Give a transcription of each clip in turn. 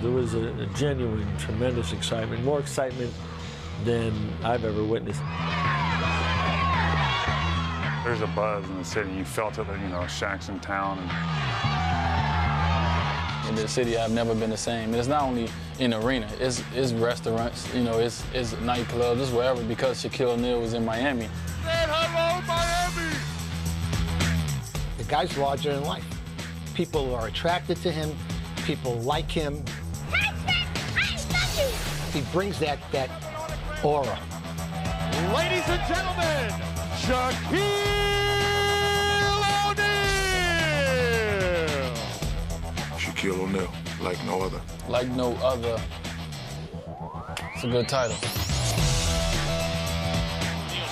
There was a genuine, tremendous excitement, more excitement than I've ever witnessed. There's a buzz in the city. You felt it that, you know, Shaq's in town. In the city, I've never been the same. And it's not only in the arena, it's restaurants, you know, it's nightclubs, it's wherever, because Shaquille O'Neal was in Miami. Say hello, Miami! The guy's larger than life. People are attracted to him. People like him. He brings that aura. Ladies and gentlemen, Shaquille O'Neal! Shaquille O'Neal, like no other. Like no other. It's a good title. O'Neal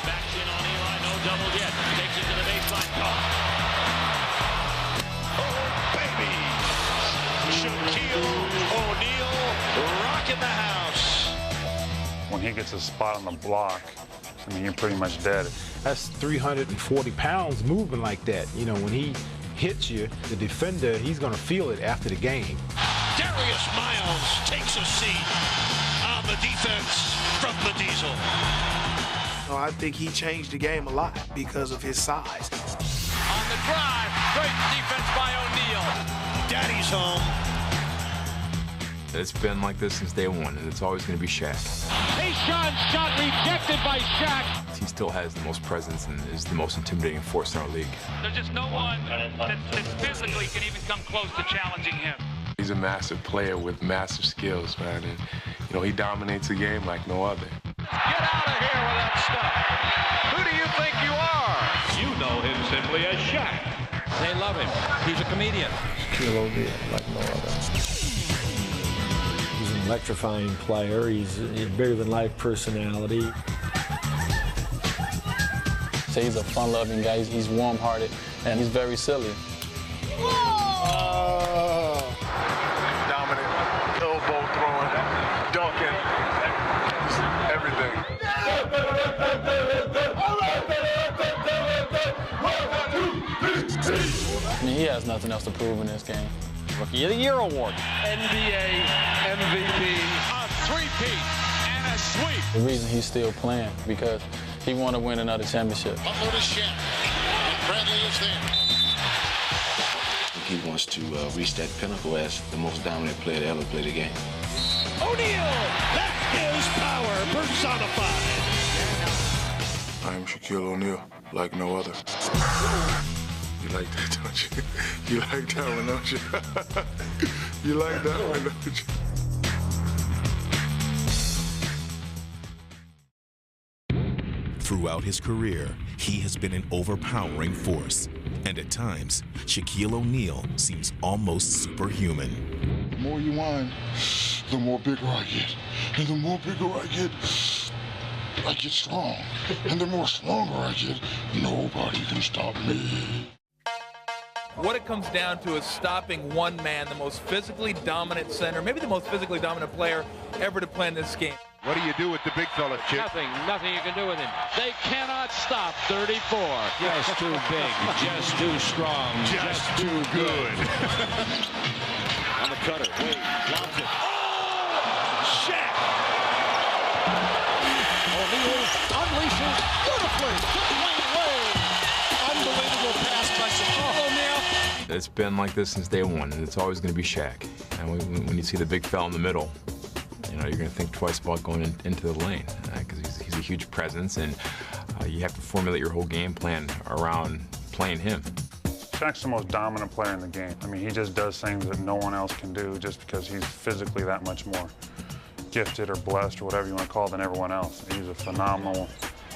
backs in on Eli, no double yet. Takes it to the baseline. Oh, baby! Shaquille O'Neal rocking the house. When he gets a spot on the block, I mean, you're pretty much dead. That's 340 pounds moving like that. You know, when he hits you, the defender, he's going to feel it after the game. Darius Miles takes a seat on the defense from the Diesel. I think he changed the game a lot because of his size. On the drive, great defense by O'Neal. Daddy's home. It's been like this since day one, and it's always going to be Shaq. Tayshaun shot rejected by Shaq. He still has the most presence and is the most intimidating force in our league. There's just no one that physically can even come close to challenging him. He's a massive player with massive skills, man, and you know he dominates the game like no other. Get out of here with that stuff. Who do you think you are? You know him simply as Shaq. They love him. He's a comedian. Shaquille O'Neal, like no other. He's an electrifying player. He's a bigger-than-life personality. So he's a fun-loving guy. He's warm-hearted, and he's very silly. Dominant, elbow throwing, dunking, everything. I mean, he has nothing else to prove in this game. Rookie of the Year award. NBA MVP. A three-peat and a sweep. The reason he's still playing, because he want to win another championship. Butler to Shaq. And Bradley is there. He wants to reach that pinnacle as the most dominant player to ever play the game. O'Neal, that is power personified. I am Shaquille O'Neal, like no other. You like that, don't you? You like that one, don't you? You like that one, don't you? Throughout his career, he has been an overpowering force. And at times, Shaquille O'Neal seems almost superhuman. The more you whine, the more bigger I get. And the more bigger I get strong. And the more stronger I get, nobody can stop me. What it comes down to is stopping one man, the most physically dominant center, maybe the most physically dominant player ever to play in this game. What do you do with the big fella, Chip? Nothing you can do with him. They cannot stop 34. Just too big, just too strong, Just too good. On the cutter, Wade, lobs it. Oh! Shaq! O'Neal unleashes beautifully to Dwayne Wade. Unbelievable pass by Shaquille O'Neal. It's been like this since day one, and it's always going to be Shaq. And when you see the big fella in the middle, you know, you're going to think twice about going into the lane, because he's a huge presence, and you have to formulate your whole game plan around playing him. Shaq's the most dominant player in the game. I mean, he just does things that no one else can do just because he's physically that much more gifted or blessed or whatever you want to call it than everyone else. He's a phenomenal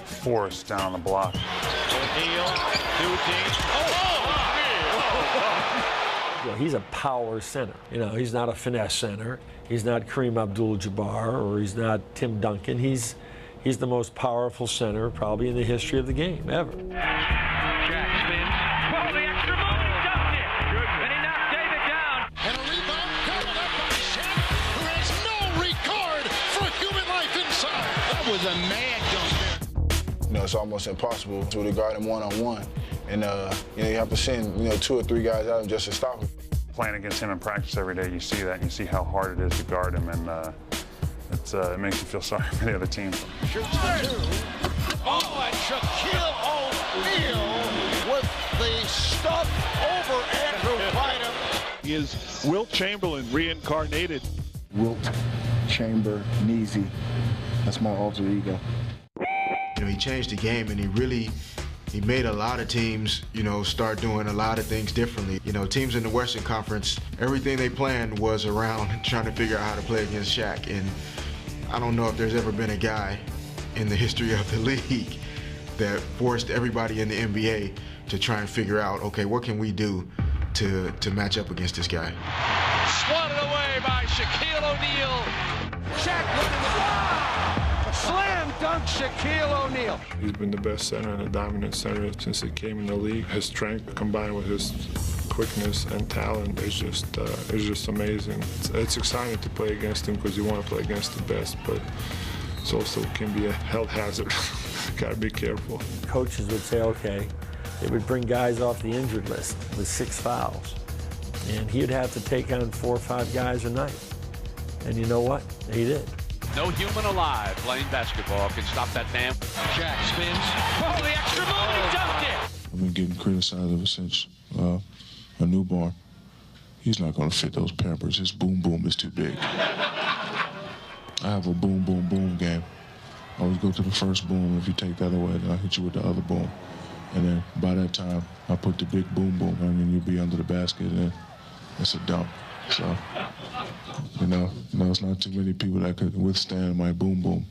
force down on the block. O'Neal, two teams. Well, he's a power center. You know, he's not a finesse center. He's not Kareem Abdul-Jabbar, or he's not Tim Duncan. He's the most powerful center probably in the history of the game ever. Shaq spins. Oh, the extra move. He dunked it. And he knocked David down. And a rebound coming up by Shaq, who has no regard for human life inside. That was a mad dunk there. You know, it's almost impossible to guard him one-on-one. And, you know, you have to send, 2 or 3 guys out just to stop him. Playing against him in practice every day, you see that, and you see how hard it is to guard him, and it makes you feel sorry for the other team. Shoots the two. Oh, and Shaquille O'Neal with the stuff over Andrew Bynum. He is Wilt Chamberlain reincarnated. Wilt Chamber-Neezy. That's my alter ego. You know, he changed the game, and he made a lot of teams, you know, start doing a lot of things differently. You know, teams in the Western Conference, everything they planned was around trying to figure out how to play against Shaq. And I don't know if there's ever been a guy in the history of the league that forced everybody in the NBA to try and figure out, okay, what can we do to match up against this guy? Swatted away by Shaquille O'Neal. Shaq running the ball. Slam dunk Shaquille O'Neal. He's been the best center and a dominant center since he came in the league. His strength combined with his quickness and talent is just amazing. It's exciting to play against him because you want to play against the best, but it also can be a health hazard. Gotta be careful. Coaches would say, okay, they would bring guys off the injured list with 6 fouls, and he'd have to take on 4 or 5 guys a night. And you know what? He did. No human alive playing basketball can stop that man. Shaq spins. Oh, the extra move, he dunked it. I've been getting criticized ever since a newborn. He's not going to fit those Pampers. His boom boom is too big. I have a boom boom boom game. I always go to the first boom. If you take that away, then I hit you with the other boom. And then by that time, I put the big boom boom, and then you'll be under the basket, and it's a dunk. So, you know, it's not too many people that could withstand my boom boom.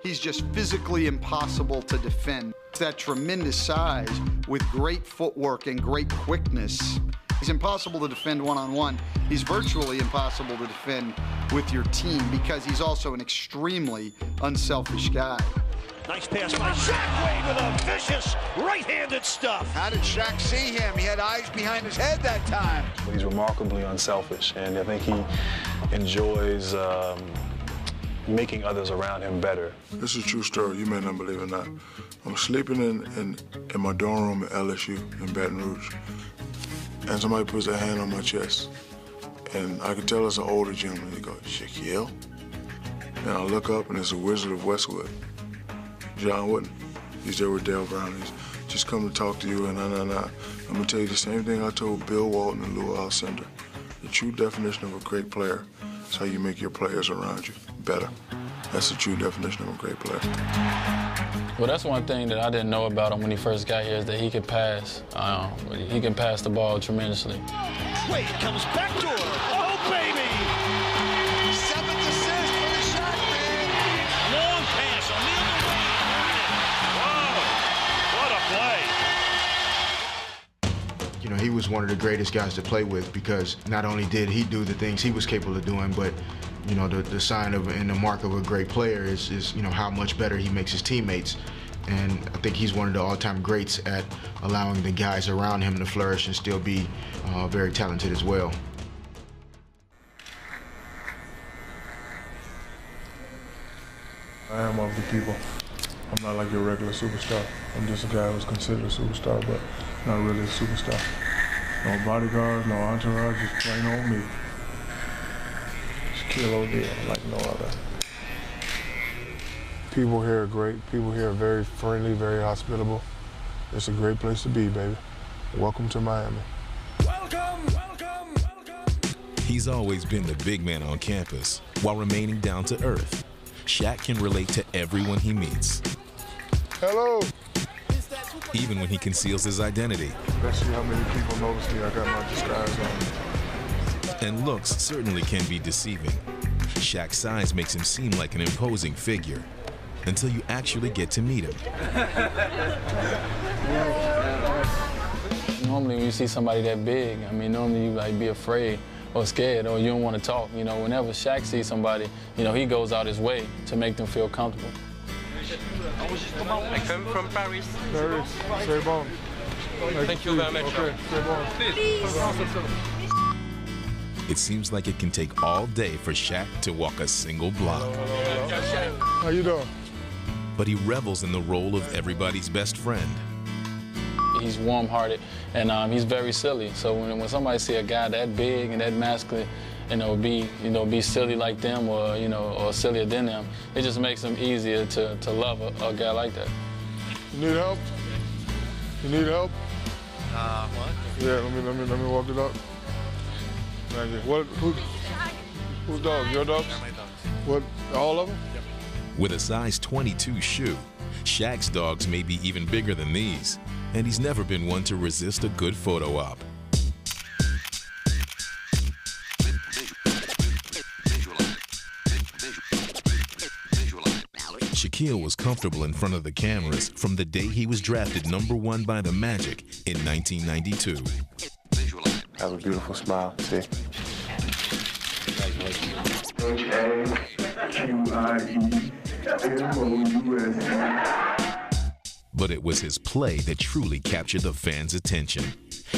He's just physically impossible to defend. That tremendous size with great footwork and great quickness. He's impossible to defend one-on-one. He's virtually impossible to defend with your team because he's also an extremely unselfish guy. Nice pass by Shaq Wade with a vicious right-handed stuff. How did Shaq see him? He had eyes behind his head that time. He's remarkably unselfish, and I think he enjoys making others around him better. This is a true story. You may not believe it or not. I'm sleeping in my dorm room at LSU in Baton Rouge, and somebody puts their hand on my chest, and I could tell it's an older gentleman. He goes, Shaquille? And I look up, and it's a Wizard of Westwood. John Wooden. He's there with Dale Brown. He's just come to talk to you, and I'm gonna tell you the same thing I told Bill Walton and Lou Alcindor. The true definition of a great player is how you make your players around you better. That's the true definition of a great player. Well, that's one thing that I didn't know about him when he first got here is that he could pass. He can pass the ball tremendously. Wade comes back to her. Oh, baby! 7th assist for the Shaq man. Long pass. O'Neal to Wade. Whoa, what a play. You know, he was one of the greatest guys to play with because not only did he do the things he was capable of doing, but you know, the sign of and the mark of a great player is you know, how much better he makes his teammates. And I think he's one of the all-time greats at allowing the guys around him to flourish and still be very talented as well. I am of the people. I'm not like your regular superstar. I'm just a guy who's considered a superstar, but not really a superstar. No bodyguards, no entourage, just plain old me. Shaquille O'Neal, like no other. People here are great. People here are very friendly, very hospitable. It's a great place to be, baby. Welcome to Miami. Welcome, welcome, welcome. He's always been the big man on campus while remaining down to earth. Shaq can relate to everyone he meets. Hello. Even when he conceals his identity. Let's see how many people notice me. I got my disguise on. And looks certainly can be deceiving. Shaq's size makes him seem like an imposing figure until you actually get to meet him. Normally when you see somebody that big, I mean, normally you like be afraid or scared or you don't want to talk. You know, whenever Shaq sees somebody, you know, he goes out his way to make them feel comfortable. I come from Paris. Paris, c'est bon. Thank you very much. Okay, c'est bon. Please. It seems like it can take all day for Shaq to walk a single block. How you doing? But he revels in the role of everybody's best friend. He's warm-hearted, and he's very silly. So when somebody see a guy that big and that masculine, be silly like them, or or sillier than them, it just makes them easier to love a guy like that. You need help? You need help? What? Yeah, let me walk it up. Thank you. Whose dogs? Your dogs? My dogs. What? All of them? Yep. With a size 22 shoe, Shaq's dogs may be even bigger than these, and he's never been one to resist a good photo op. Shaquille was comfortable in front of the cameras from the day he was drafted #1 by the Magic in 1992. Have a beautiful smile, see? But it was his play that truly captured the fans' attention.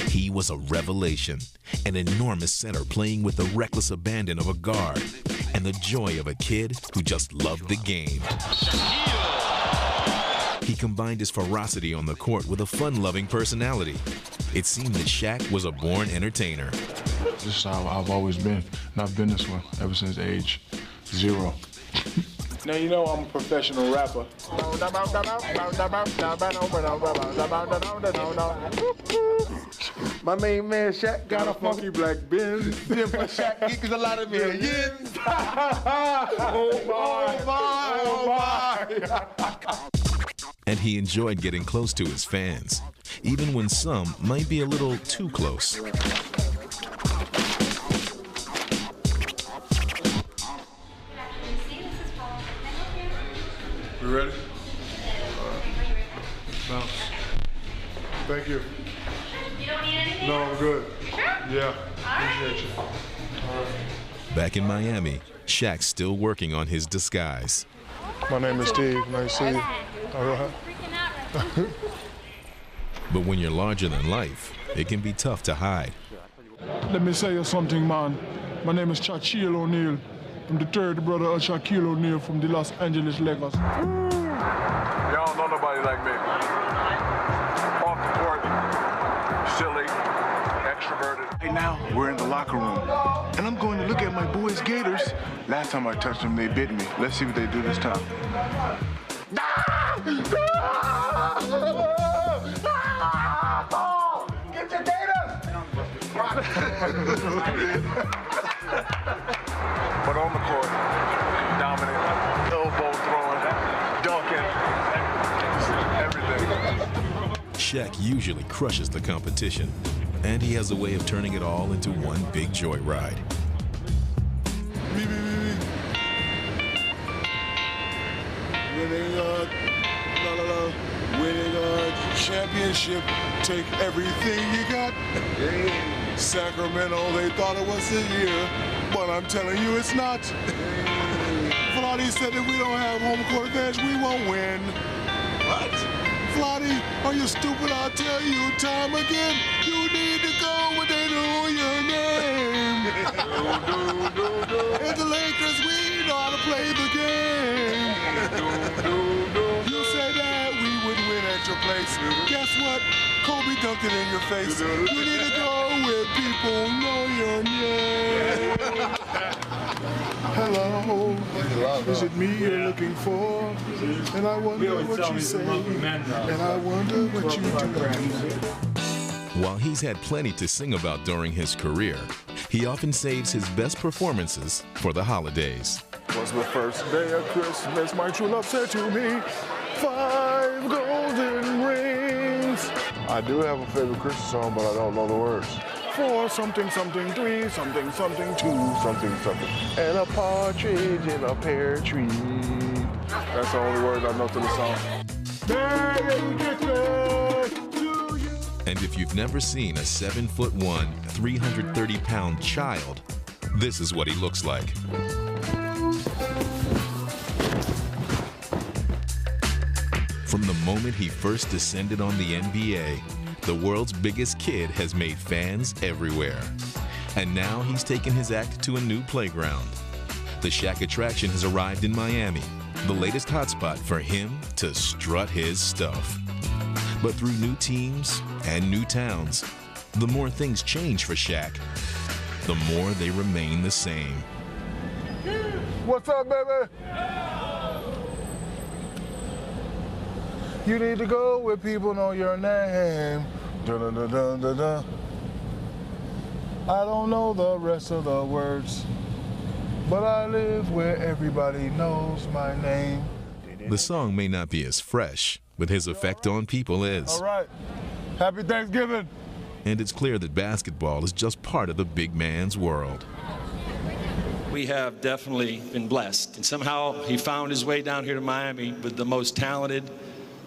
He was a revelation, an enormous center playing with the reckless abandon of a guard, and the joy of a kid who just loved the game. He combined his ferocity on the court with a fun-loving personality. It seemed that Shaq was a born entertainer. This is how I've always been, and I've been this way ever since age 0. Now you know I'm a professional rapper. My main man Shaq got a funky black Benz. Then for Shaq equals a lot of millions. Oh my, oh my. And he enjoyed getting close to his fans, even when some might be a little too close. You ready? No. Thank you. You don't need anything? No, I'm good. Sure? Yeah, appreciate you. All right. Back in Miami, Shaq's still working on his disguise. My name is Steve. Nice to see you. All right. But when you're larger than life, it can be tough to hide. Let me say you something, man. My name is Shaquille O'Neal. I'm the third brother of Shaquille O'Neal from the Los Angeles Lakers. Y'all don't know nobody like me. Off the court, silly, extroverted. Hey, now we're in the locker room, and I'm going to look at my boys' Gators. Last time I touched them, they bit me. Let's see what they do this time. Get your Gators! But on the court, dominant, elbow throwing, dunking, everything. Shaq usually crushes the competition, and he has a way of turning it all into one big joyride. Winning a championship, take everything you got. Sacramento, they thought it was a year, but I'm telling you it's not. Vlade said if we don't have home court advantage, we won't win. What? Vlade, are you stupid? I'll tell you time again. You need to go when they know your name. It's the Lakers, we know how to play the game. You said that we would win at your place. Guess what? Kobe dunked it in your face. You need to go where people know your name. Hello, is it me you're looking for? And I wonder what you say, and I wonder what you do. While he's had plenty to sing about during his career, he often saves his best performances for the holidays. Was the first day of Christmas, my true love said to me, 5 golden rings. I do have a favorite Christmas song, but I don't know the words. 4 something something 3 something something 2 something something, and a partridge in a pear tree. That's the only words I know to the song. Merry Christmas to you. And if you've never seen a 7'1", 330-pound child, this is what he looks like. From the moment he first descended on the NBA, the world's biggest kid has made fans everywhere. And now he's taken his act to a new playground. The Shaq attraction has arrived in Miami, the latest hotspot for him to strut his stuff. But through new teams, and new towns, the more things change for Shaq, the more they remain the same. What's up, baby? You need to go where people know your name. Dun, dun, dun, dun, dun. I don't know the rest of the words, but I live where everybody knows my name. The song may not be as fresh, but his effect on people is. All right. Happy Thanksgiving. And it's clear that basketball is just part of the big man's world. We have definitely been blessed. And somehow he found his way down here to Miami with the most talented,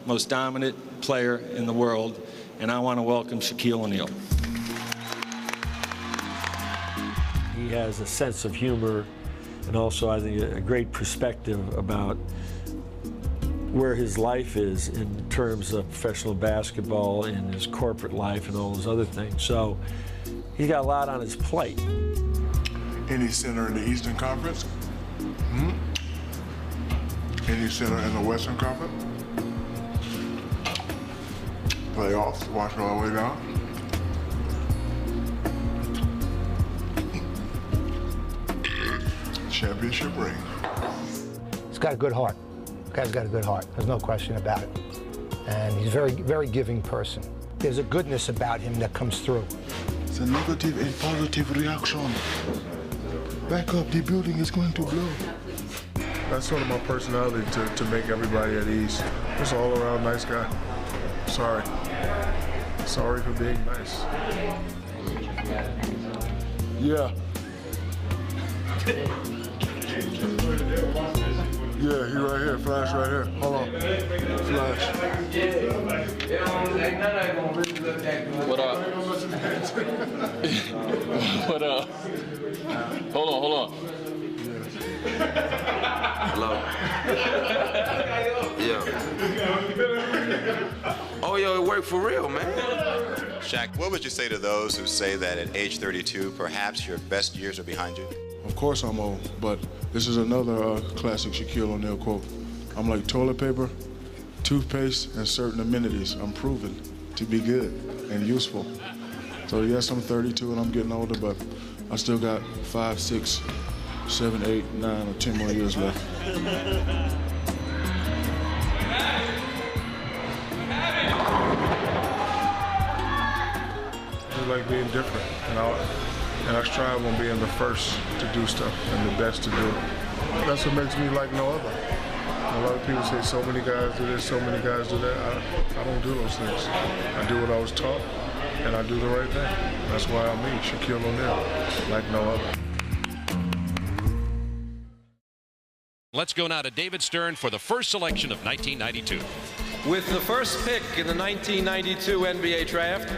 most dominant player in the world. And I want to welcome Shaquille O'Neal. He has a sense of humor and also, I think, a great perspective about where his life is in terms of professional basketball and his corporate life and all those other things. So he's got a lot on his plate. Any center in the Eastern Conference? Any center in the Western Conference? Playoffs, watch it all the way down. Championship ring. He's got a good heart. The guy's got a good heart. There's no question about it. And he's a very, very giving person. There's a goodness about him that comes through. It's a negative and positive reaction. Back up, the building is going to blow. That's sort of my personality, to make everybody at ease. Just all around nice guy. Sorry. Sorry for being nice. Yeah. Yeah, he right here. Flash right here. Hold on. Flash. What up? What up? Hold on. Hello. Yeah. Oh, yo, it worked for real, man. Shaq, what would you say to those who say that at age 32, perhaps your best years are behind you? Of course I'm old, but this is another classic Shaquille O'Neal quote. I'm like toilet paper, toothpaste, and certain amenities. I'm proven to be good and useful. So yes, I'm 32 and I'm getting older, but I still got 5, 6, 7, 8, 9, or 10 more years left. I like being different, and I strive on being the first to do stuff and the best to do it. That's what makes me like no other. A lot of people say so many guys do this, so many guys do that. I don't do those things. I do what I was taught, and I do the right thing. That's why I'm me, Shaquille O'Neal, like no other. Let's go now to David Stern for the first selection of 1992. With the first pick in the 1992 NBA draft,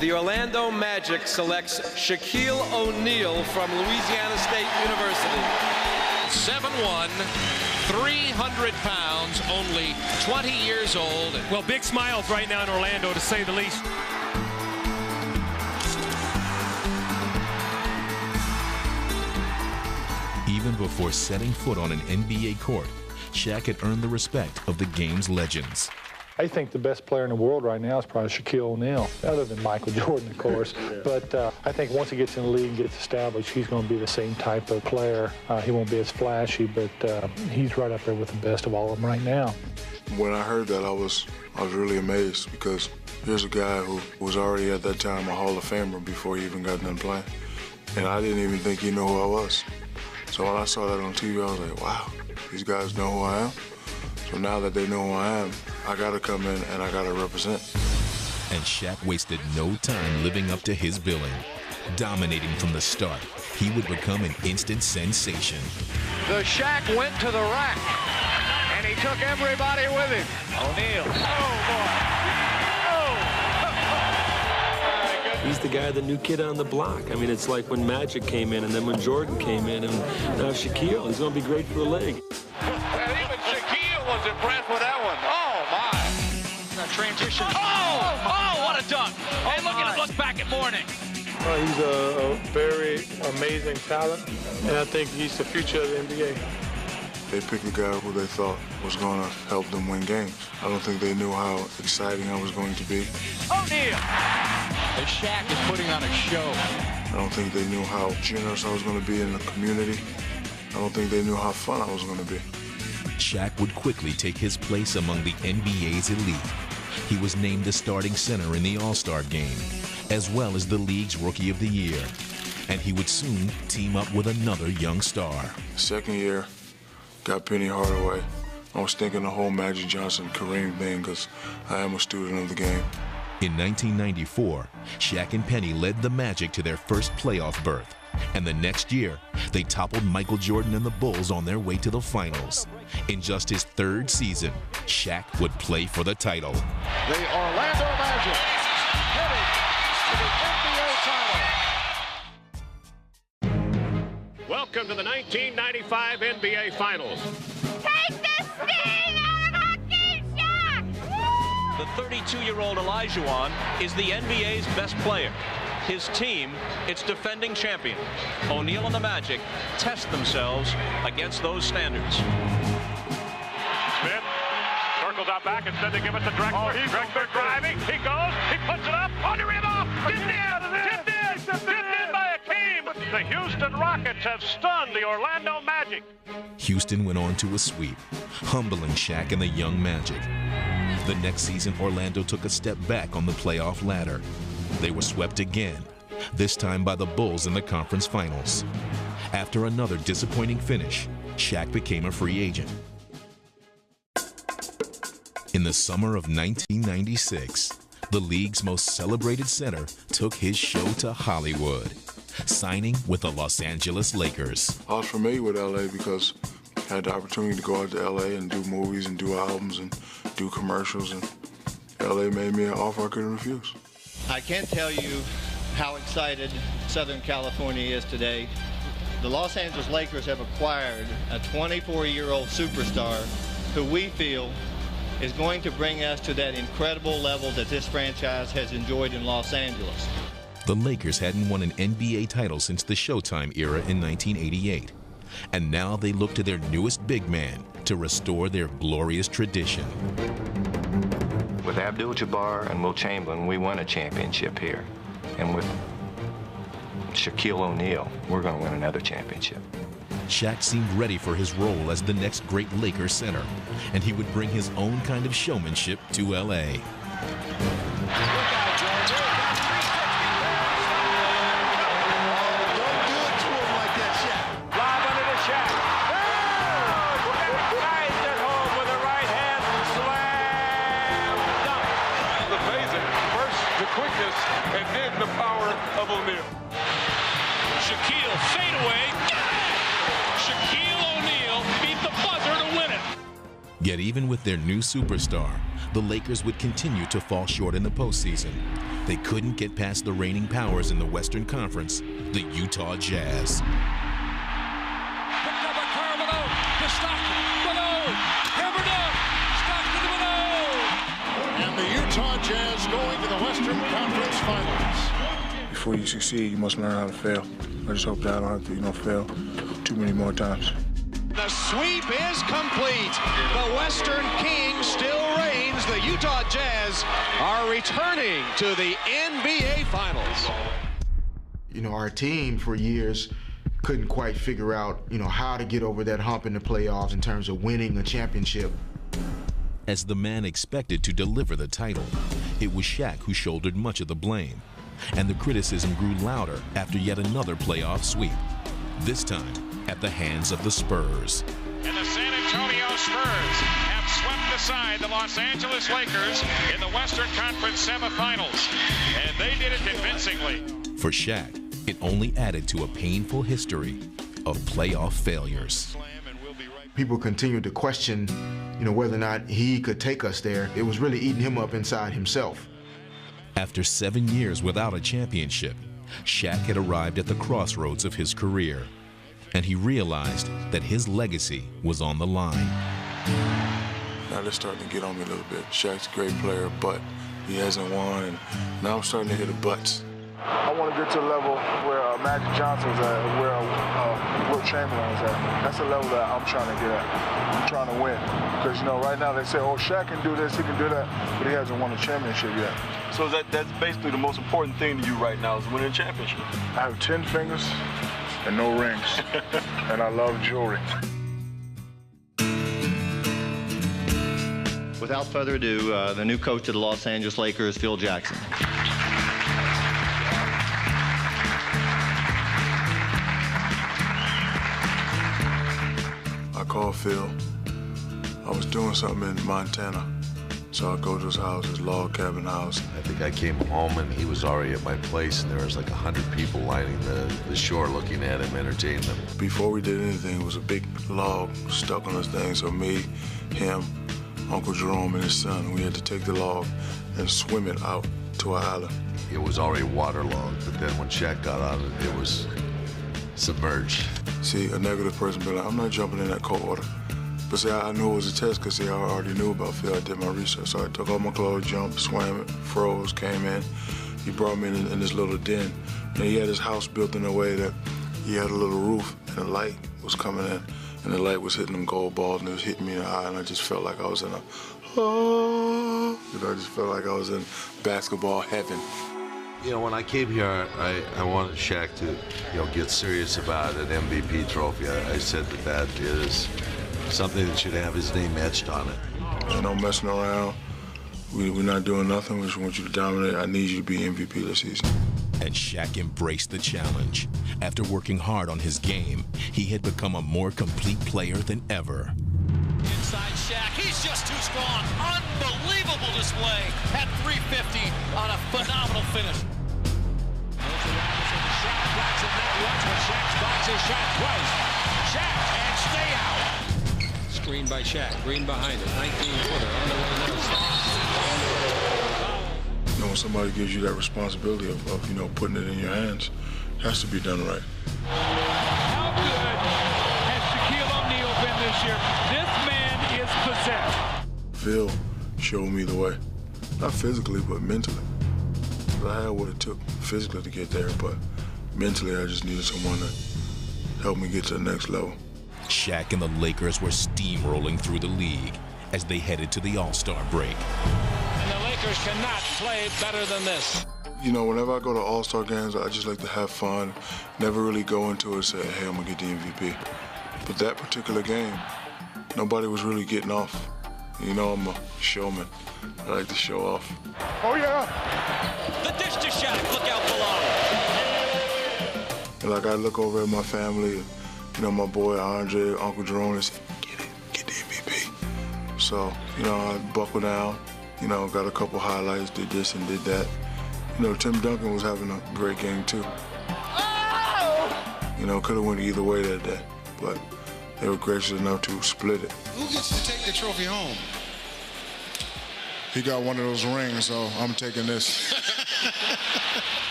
the Orlando Magic selects Shaquille O'Neal from Louisiana State University. 7'1", 300 pounds, only 20 years old. Well, big smiles right now in Orlando, to say the least. Even before setting foot on an NBA court, Shaq had earned the respect of the game's legends. I think the best player in the world right now is probably Shaquille O'Neal, other than Michael Jordan, of course. But I think once he gets in the league and gets established, he's going to be the same type of player. He won't be as flashy, but he's right up there with the best of all of them right now. When I heard that, I was really amazed, because here's a guy who was already at that time a Hall of Famer before he even got done playing. And I didn't even think he knew who I was. So when I saw that on TV, I was like, wow, these guys know who I am. So now that they know who I am, I gotta come in and I gotta represent. And Shaq wasted no time living up to his billing. Dominating from the start, he would become an instant sensation. The Shaq went to the rack, and he took everybody with him. O'Neal. Oh, boy. He's the guy, the new kid on the block. I mean, it's like when Magic came in and then when Jordan came in and now Shaquille. He's going to be great for the league. And even Shaquille was impressed with that one. Oh, my. That transition. Oh, what a dunk. Hey, look at him look back at Mourning. He's a very amazing talent, and I think he's the future of the NBA. They picked the guy who they thought was going to help them win games. I don't think they knew how exciting I was going to be. O'Neal! The Shaq is putting on a show. I don't think they knew how generous I was going to be in the community. I don't think they knew how fun I was going to be. Shaq would quickly take his place among the NBA's elite. He was named the starting center in the All-Star game, as well as the league's Rookie of the Year. And he would soon team up with another young star. Second year, got Penny Hardaway. I was thinking the whole Magic Johnson, Kareem thing because I am a student of the game. In 1994, Shaq and Penny led the Magic to their first playoff berth. And the next year, they toppled Michael Jordan and the Bulls on their way to the finals. In just his third season, Shaq would play for the title. The Orlando Magic heading to the NBA title. Welcome to the 1995 NBA Finals. Take the sting out of our game, Shaq! The 32-year-old Olajuwon is the NBA's best player. His team, its defending champion. O'Neal and the Magic test themselves against those standards. Smith circles out back, instead they give it to Drexler. Drexler driving, he goes, he puts it up, on the rim off, tipped in by Akeem. The Houston Rockets have stunned the Orlando Magic. Houston went on to a sweep, humbling Shaq and the young Magic. The next season, Orlando took a step back on the playoff ladder. They were swept again, this time by the Bulls in the conference finals. After another disappointing finish, Shaq became a free agent. In the summer of 1996, the league's most celebrated center took his show to Hollywood, signing with the Los Angeles Lakers. I was familiar with LA because I had the opportunity to go out to LA and do movies and do albums and do commercials, and LA made me an offer I couldn't refuse. I can't tell you how excited Southern California is today. The Los Angeles Lakers have acquired a 24-year-old superstar who we feel is going to bring us to that incredible level that this franchise has enjoyed in Los Angeles. The Lakers hadn't won an NBA title since the Showtime era in 1988. And now they look to their newest big man to restore their glorious tradition. With Abdul-Jabbar and Will Chamberlain, we won a championship here. And with Shaquille O'Neal, we're going to win another championship. Shaq seemed ready for his role as the next great Lakers center, and he would bring his own kind of showmanship to L.A. And then the power of O'Neal. Shaquille fadeaway. Shaquille O'Neal beat the buzzer to win it. Yet even with their new superstar, the Lakers would continue to fall short in the postseason. They couldn't get past the reigning powers in the Western Conference, the Utah Jazz. Picked up a Carmelo to Stockton. Mano. Hammered up. Stockton to Mano. And the Utah Jazz going to the Western Conference Finals. Before you succeed, you must learn how to fail. I just hope that I don't have to, fail too many more times. The sweep is complete. The Western King still reigns. The Utah Jazz are returning to the NBA Finals. Our team for years couldn't quite figure out, how to get over that hump in the playoffs in terms of winning a championship. As the man expected to deliver the title, it was Shaq who shouldered much of the blame. And the criticism grew louder after yet another playoff sweep, this time at the hands of the Spurs. And the San Antonio Spurs have swept aside the Los Angeles Lakers in the Western Conference semifinals. And they did it convincingly. For Shaq, it only added to a painful history of playoff failures. People continued to question, whether or not he could take us there. It was really eating him up inside himself. After 7 years without a championship, Shaq had arrived at the crossroads of his career, and he realized that his legacy was on the line. Now they're starting to get on me a little bit. Shaq's a great player, but he hasn't won, and now I'm starting to hit the butts. I want to get to a level where Magic Johnson was at, where Wilt Chamberlain was at. That's the level that I'm trying to get at. I'm trying to win. Because, you know, right now they say, oh, Shaq can do this, he can do that, but he hasn't won a championship yet. So that's basically the most important thing to you right now is winning a championship. I have 10 fingers and no rings, and I love jewelry. Without further ado, the new coach of the Los Angeles Lakers, Phil Jackson. I called Phil. I was doing something in Montana, so I go to his house, his log cabin house. I think I came home and he was already at my place, and there was like 100 people lining the shore looking at him, entertaining him. Before we did anything, it was a big log stuck on this thing, so me, him, Uncle Jerome, and his son, we had to take the log and swim it out to our island. It was already waterlogged, but then when Shaq got on it, it was submerged. See, a negative person be like, I'm not jumping in that cold water. But see, I knew it was a test because, see, I already knew about Phil. I did my research. So I took off my clothes, jumped, swam it, froze, came in. He brought me in this little den. And he had his house built in a way that he had a little roof and the light was coming in. And the light was hitting them gold balls and it was hitting me in the eye. And I just felt like I was in I just felt like I was in basketball heaven. You know, when I came here, I wanted Shaq to, get serious about an MVP trophy. I said that is something that should have his name etched on it. Ain't no messing around. We're not doing nothing. We just want you to dominate. I need you to be MVP this season. And Shaq embraced the challenge. After working hard on his game, he had become a more complete player than ever. Inside Shaq, he's just too strong. Unbelievable display at 350 on a phenomenal finish. Shaq blocks it not once, but Shaq blocks his shot twice. Shaq and stay out. Screen by Shaq, Green behind it, 19-footer on the way You know, when somebody gives you that responsibility of putting it in your hands, it has to be done right. How good has Shaquille O'Neal been this year? This man is possessed. Phil showed me the way. Not physically, but mentally. I had what it took physically to get there, but mentally I just needed someone to help me get to the next level. Shaq and the Lakers were steamrolling through the league as they headed to the All-Star break. And the Lakers cannot play better than this. You know, whenever I go to All-Star games, I just like to have fun, never really go into it and say, hey, I'm gonna get the MVP. But that particular game, nobody was really getting off. You know, I'm a showman. I like to show off. Oh, yeah. The dish to Shaq, look out below. And like I look over at my family, my boy Andre, Uncle Jerome, and say, get the MVP. So, I buckle down, got a couple highlights, did this and did that. Tim Duncan was having a great game too. Oh! Could have went either way that day, but they were gracious enough to split it. Who gets to take the trophy home? He got one of those rings, so I'm taking this.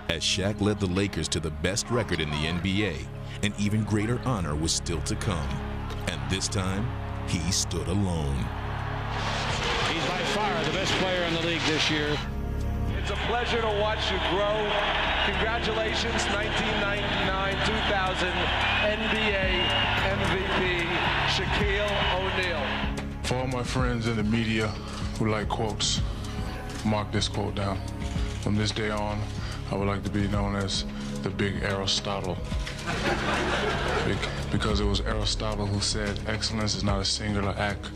As Shaq led the Lakers to the best record in the NBA, an even greater honor was still to come. And this time, he stood alone. He's by far the best player in the league this year. It's a pleasure to watch you grow. Congratulations, 1999-2000 NBA MVP, Shaquille O'Neal. For all my friends in the media who like quotes, mark this quote down. From this day on, I would like to be known as the big Aristotle. Because it was Aristotle who said, excellence is not a singular act,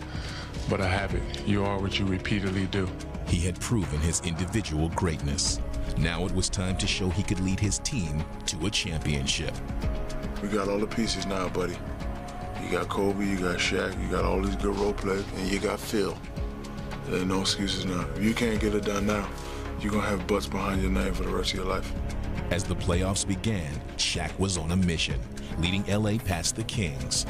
but a habit. You are what you repeatedly do. He had proven his individual greatness. Now it was time to show he could lead his team to a championship. We got all the pieces now, buddy. You got Kobe, you got Shaq, you got all these good role players, and you got Phil. There ain't no excuses now. If you can't get it done now, you're gonna have butts behind your name for the rest of your life. As the playoffs began, Shaq was on a mission, leading LA past the Kings.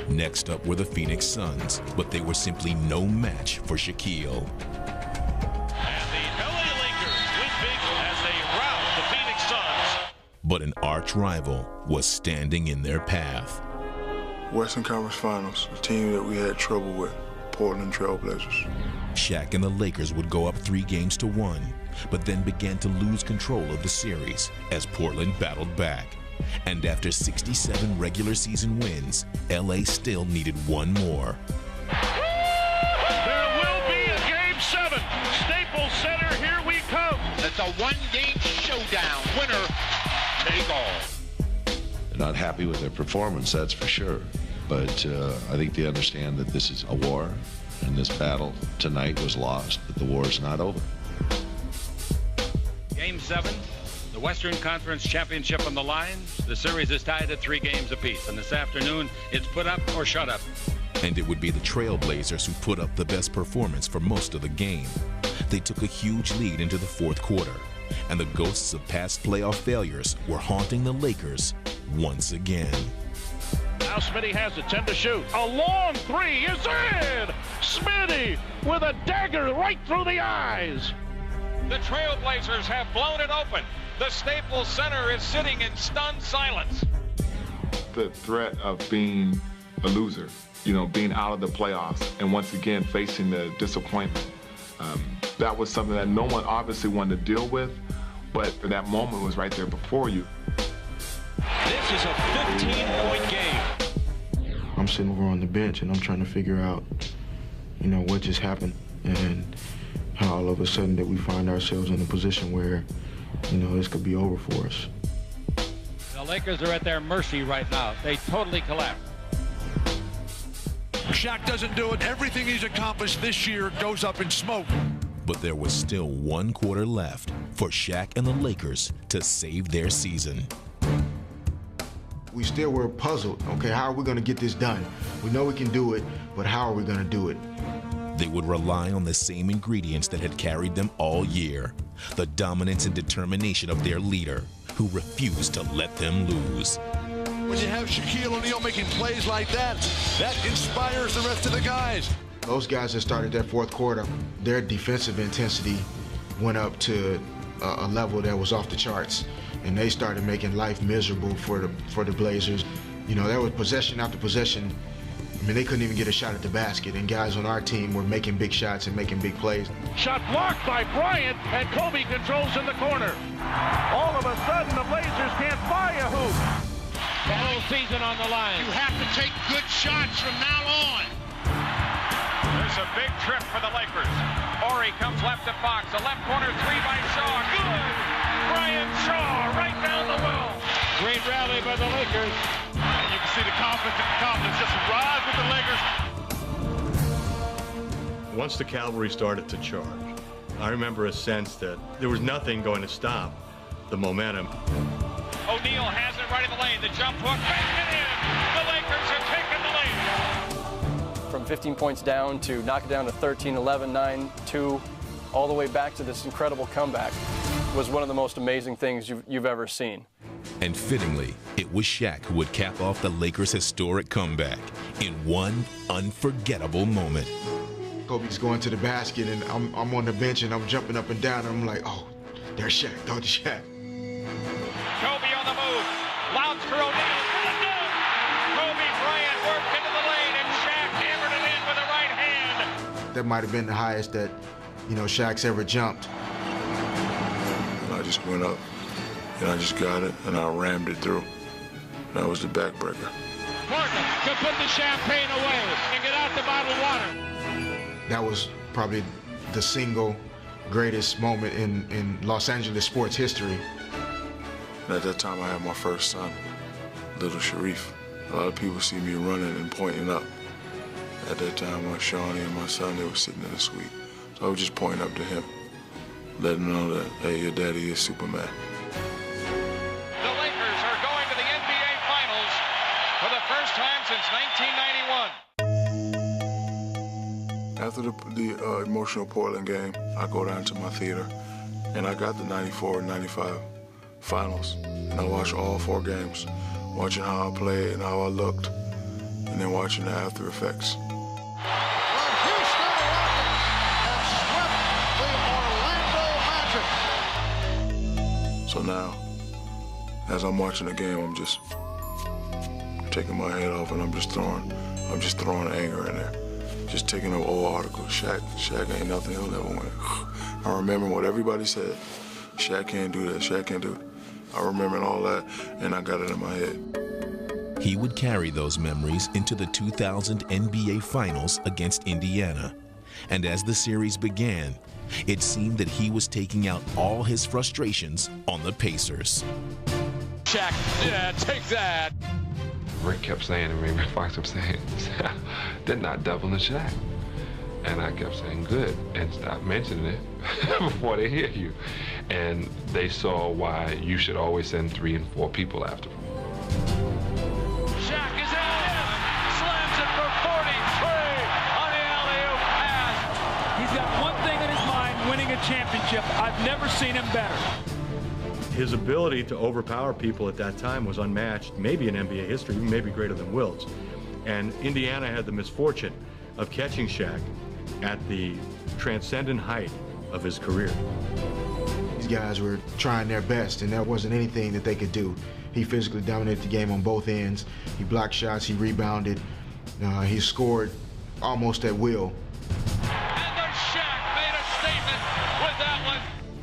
Next up were the Phoenix Suns, but they were simply no match for Shaquille. And the LA Lakers win big as they rout the Phoenix Suns. But an arch rival was standing in their path. Western Conference Finals, a team that we had trouble with, Portland Trail Blazers. Shaq and the Lakers would go up 3-1, but then began to lose control of the series as Portland battled back. And after 67 regular season wins, LA still needed one more. There will be a Game 7. Staples Center, here we come. It's a one-game showdown. Winner, take all. They're not happy with their performance, that's for sure. But I think they understand that this is a war, and this battle tonight was lost, but the war is not over. Game 7, the Western Conference Championship on the line. The series is tied at 3 games apiece, and this afternoon it's put up or shut up. And it would be the Trailblazers who put up the best performance for most of the game. They took a huge lead into the fourth quarter, and the ghosts of past playoff failures were haunting the Lakers once again. Now Smitty has it, 10 to shoot. A long 3 is in! Smitty with a dagger right through the eyes. The Trailblazers have blown it open. The Staples Center is sitting in stunned silence. The threat of being a loser, being out of the playoffs, and once again facing the disappointment. That was something that no one obviously wanted to deal with, but that moment was right there before you. This is a 15-point game. I'm sitting over on the bench and I'm trying to figure out, what just happened and how all of a sudden that we find ourselves in a position where, this could be over for us. The Lakers are at their mercy right now. They totally collapsed. Shaq doesn't do it. Everything he's accomplished this year goes up in smoke. But there was still 1 quarter left for Shaq and the Lakers to save their season. We still were puzzled. Okay, how are we going to get this done? We know we can do it, but how are we going to do it? They would rely on the same ingredients that had carried them all year, the dominance and determination of their leader, who refused to let them lose. When you have Shaquille O'Neal making plays like that, that inspires the rest of the guys. Those guys that started that fourth quarter, their defensive intensity went up to a level that was off the charts, and they started making life miserable for the Blazers. There was possession after possession. They couldn't even get a shot at the basket, and guys on our team were making big shots and making big plays. Shot blocked by Bryant, and Kobe controls in the corner. All of a sudden, the Blazers can't buy a hoop. The whole season on the line. You have to take good shots from now on. There's a big trip for the Lakers. Horry comes left to Fox. A left corner 3 by Shaw. Good! Brian Shaw right down the well. Great rally by the Lakers. And you can see the confidence just rise with the Lakers. Once the cavalry started to charge, I remember a sense that there was nothing going to stop the momentum. O'Neal has it right in the lane. The jump hook, back and in. The Lakers are taking the lead. From 15 points down to knock it down to 13, 11, 9, 2, all the way back to this incredible comeback was one of the most amazing things you've ever seen. And fittingly, it was Shaq who would cap off the Lakers' historic comeback in one unforgettable moment. Kobe's going to the basket, and I'm on the bench, and I'm jumping up and down, and I'm like, oh, there's Shaq, go to Shaq. Kobe on the move, lobs for O'Neal, Kobe Bryant worked into the lane, and Shaq hammered it in with the right hand. That might have been the highest that, Shaq's ever jumped. And I just went up, and I just got it, and I rammed it through. That was the backbreaker. Portland could put the champagne away and get out the bottled water. That was probably the single greatest moment in Los Angeles sports history. And at that time, I had my first son, little Sharif. A lot of people see me running and pointing up. At that time, my Shawnee and my son, they were sitting in the suite. So I was just pointing up to him, letting him know that, hey, your daddy is Superman. The Lakers are going to the NBA Finals for the first time since 1991. After the emotional Portland game, I go down to my theater, and I got the 94-95 finals. And I watched all 4 games, watching how I played and how I looked, and then watching the after effects. So now, as I'm watching the game, I'm just taking my head off and I'm just throwing anger in there. just taking up old articles. Shaq ain't nothing, he'll never win. I remember what everybody said. Shaq can't do that, Shaq can't do it. I remember all that, and I got it in my head. He would carry those memories into the 2000 NBA Finals against Indiana. And as the series began, it seemed that he was taking out all his frustrations on the Pacers. Shaq, yeah, take that. Rick kept saying to me, Rick Fox kept saying, they're not doubling Shaq. And I kept saying, good, and stop mentioning it before they hear you. And they saw why you should always send 3 and 4 people after him. Shaq is in, slams it for 43 on the alley-oop pass. He's got one thing in his mind, winning a championship. I've never seen him better. His ability to overpower people at that time was unmatched, maybe in NBA history, maybe greater than Wilt's. And Indiana had the misfortune of catching Shaq at the transcendent height of his career. These guys were trying their best, and there wasn't anything that they could do. He physically dominated the game on both ends. He blocked shots, he rebounded, he scored almost at will.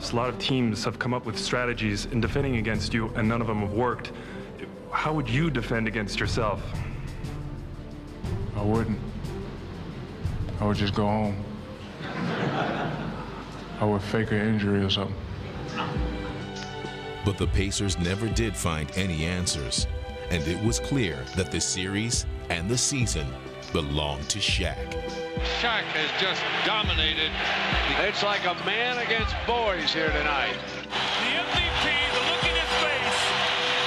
A lot of teams have come up with strategies in defending against you, and none of them have worked. How would you defend against yourself? I wouldn't. I would just go home. I would fake an injury or something. But the Pacers never did find any answers, and it was clear that the series and the season belonged to Shaq. Shaq has just dominated. It's like a man against boys here tonight. The MVP, the look in his face,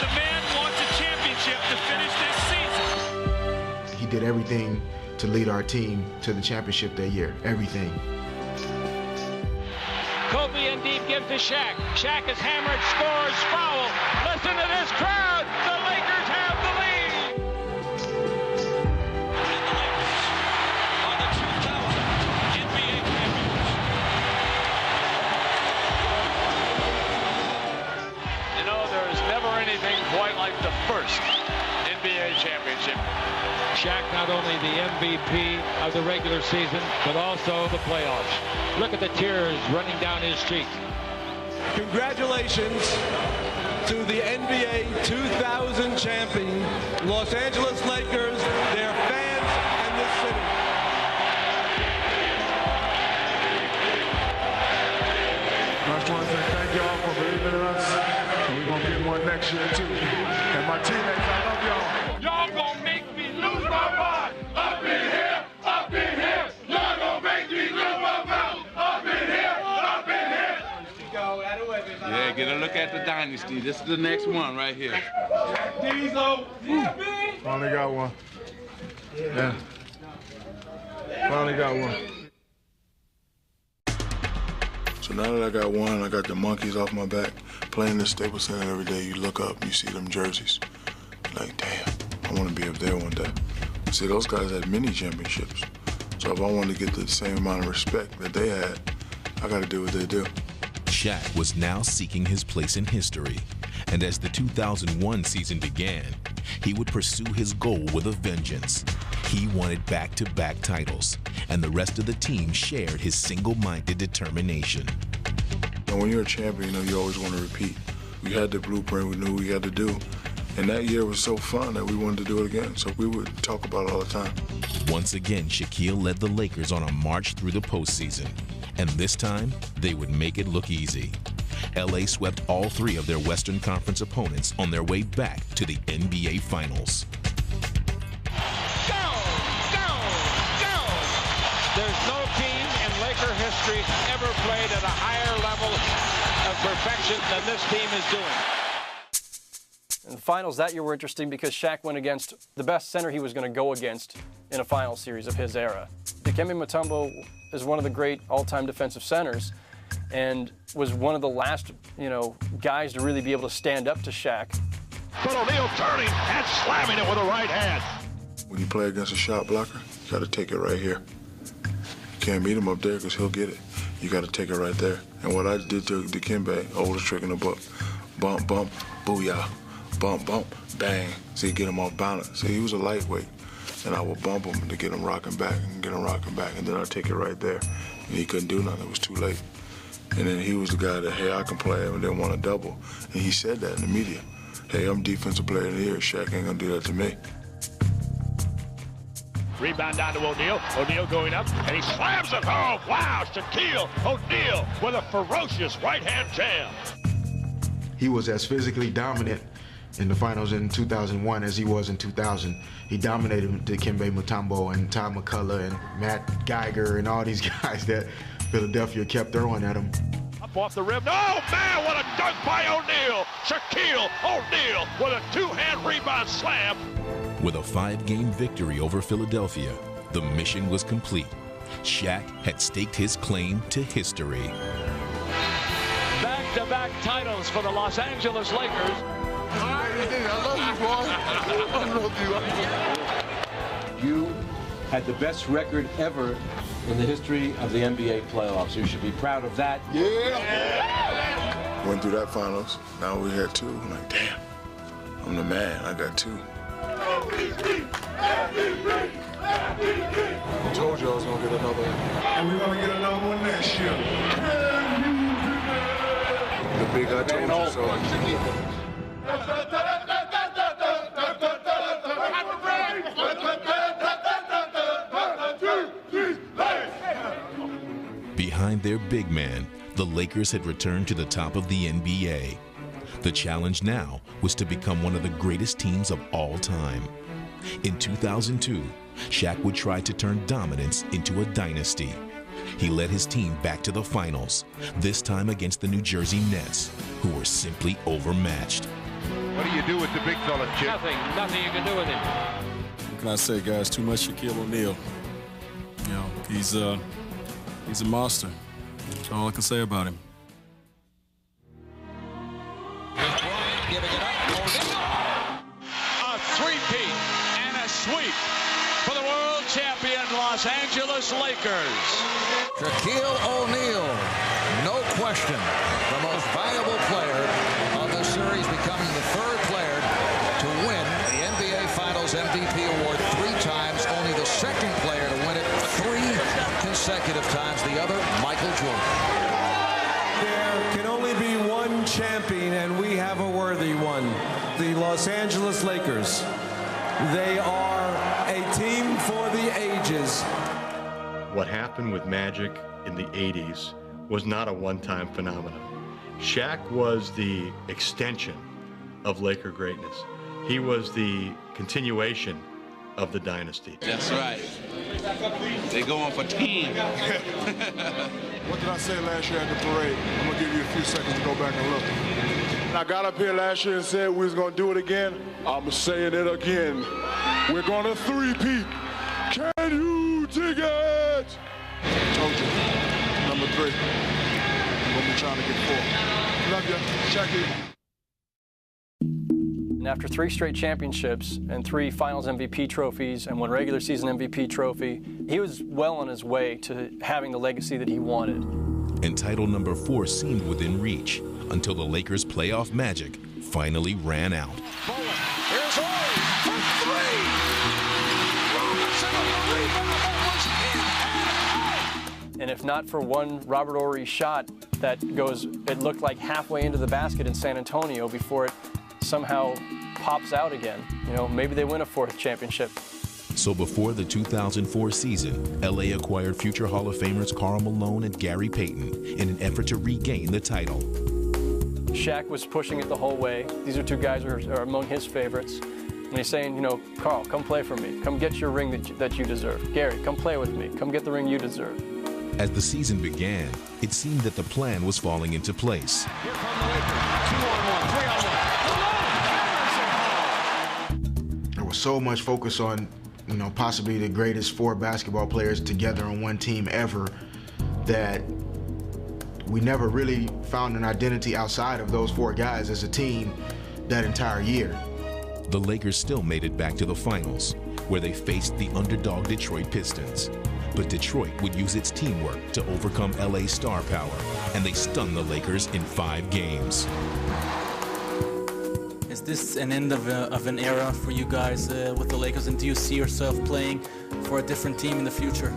the man wants a championship to finish this season. He did everything to lead our team to the championship that year, everything. Kobe indeed gives to Shaq. Shaq is hammered, scores, foul. Listen to this crowd. The Lakers have the lead. Anything quite like the first NBA championship. Shaq not only the MVP of the regular season, but also the playoffs. Look at the tears running down his cheek. Congratulations to the NBA 2000 champion, Los Angeles Lakers, their fans, and this city. I just want to say thank y'all for believing in us. We're going to get one next year, too. And my teammates, I love y'all. Y'all gonna make me lose my mind. Up in here, up in here. Y'all gonna make me lose my mind. Up in here, up in here. Yeah, get a look at the dynasty. This is the next one right here. Diesel. Finally got one. Yeah. Finally got one. So now that I got one, I got the monkeys off my back. Playing the Staples Center every day, you look up, you see them jerseys. Like, damn, I want to be up there one day. See, those guys had many championships. So if I want to get the same amount of respect that they had, I got to do what they do. Shaq was now seeking his place in history. And as the 2001 season began, he would pursue his goal with a vengeance. He wanted back-to-back titles, and the rest of the team shared his single-minded determination. And when you're a champion, you know, you always want to repeat. We had the blueprint, we knew what we had to do. And that year was so fun that we wanted to do it again, so we would talk about it all the time. Once again, Shaquille led the Lakers on a march through the postseason. And this time, they would make it look easy. LA swept all 3 of their Western Conference opponents on their way back to the NBA Finals. There's no team in Laker history ever played at a higher level of perfection than this team is doing. And the finals that year were interesting because Shaq went against the best center he was going to go against in a final series of his era. Dikembe Mutombo is one of the great all-time defensive centers and was one of the last, guys to really be able to stand up to Shaq. But O'Neal turning and slamming it with a right hand. When you play against a shot blocker, you got to take it right here. You can't meet him up there because he'll get it. You got to take it right there. And what I did to Dikembe, oldest trick in the book, bump, bump, booyah, bump, bump, bang. See, get him off balance. See, he was a lightweight. and I would bump him to get him rocking back and get him rocking back, and then I'd take it right there. And he couldn't do nothing. It was too late. And then he was the guy that, hey, I can play him and didn't want to double. And he said that in the media. Hey, I'm defensive player of the year. Shaq ain't gonna do that to me. Rebound down to O'Neal. O'Neal going up, and he slams it home. Wow, Shaquille O'Neal with a ferocious right-hand jam. He was as physically dominant in the finals in 2001 as he was in 2000. He dominated Dikembe Mutombo and Tom McCullough and Matt Geiger and all these guys that Philadelphia kept throwing at him. Up off the rim. Oh, man, what a dunk by O'Neal. Shaquille O'Neal with a two-hand rebound slam. With a 5-game victory over Philadelphia, the mission was complete. Shaq had staked his claim to history. Back-to-back titles for the Los Angeles Lakers. I love you, You had the best record ever in the history of the NBA playoffs. You should be proud of that. Yeah! Went through that finals. Now we had 2. I'm like, damn, I'm the man. I got 2. I told you I was gonna get another one. And we're gonna get another one next year. The big I told you so. Behind their big man, the Lakers had returned to the top of the NBA. The challenge now was to become one of the greatest teams of all time. In 2002, Shaq would try to turn dominance into a dynasty. He led his team back to the finals, this time against the New Jersey Nets, who were simply overmatched. What do you do with the big fella, Chip? Nothing you can do with him. What can I say, guys? Too much Shaquille O'Neal. You know, he's a monster. That's all I can say about him. Giving it up. A three-peat and a sweep for the world champion Los Angeles Lakers. Shaquille O'Neal, no question, the most valuable player of the series, becoming the 3rd player to win the NBA Finals MVP award 3 times, only the 2nd player to win it 3 consecutive times, the other, Michael Jordan. There can only be one champion, and we have a worthy one. The Los Angeles Lakers. They are a team for the ages. What happened with Magic in the 80s was not a one-time phenomenon. Shaq was the extension of Laker greatness. He was the continuation of the dynasty. That's right. They going for 10. What did I say last year at the parade? I'm gonna give you a few seconds to go back and look. I got up here last year and said we was gonna do it again. I'm saying it again. We're gonna three-peat. Can you dig it? I told you. Number 3. I'm gonna be trying to get 4. Love you, Shaq. And after 3 straight championships and 3 Finals MVP trophies and 1 regular season MVP trophy, he was well on his way to having the legacy that he wanted. And title number 4 seemed within reach until the Lakers' playoff magic finally ran out. Here's Horry for 3. Robinson on the rebound. That was in and out. And if not for one Robert Horry shot that goes, it looked like halfway into the basket in San Antonio before it somehow pops out again. You know, maybe they win a 4th championship. So before the 2004 season, LA acquired future Hall of Famers Karl Malone and Gary Payton in an effort to regain the title. Shaq was pushing it the whole way. These are 2 guys who are among his favorites. And he's saying, you know, Karl, come play for me. Come get your ring that you deserve. Gary, come play with me. Come get the ring you deserve. As the season began, it seemed that the plan was falling into place. Here come the Lakers. 2-on-1, 3-on-1. There was so much focus on, you know, possibly the greatest 4 basketball players together on one team ever, that we never really found an identity outside of those 4 guys as a team that entire year. The Lakers still made it back to the finals, where they faced the underdog Detroit Pistons. But Detroit would use its teamwork to overcome LA's star power, and they stunned the Lakers in 5 games. Is this an end of an era for you guys with the Lakers, and do you see yourself playing for a different team in the future?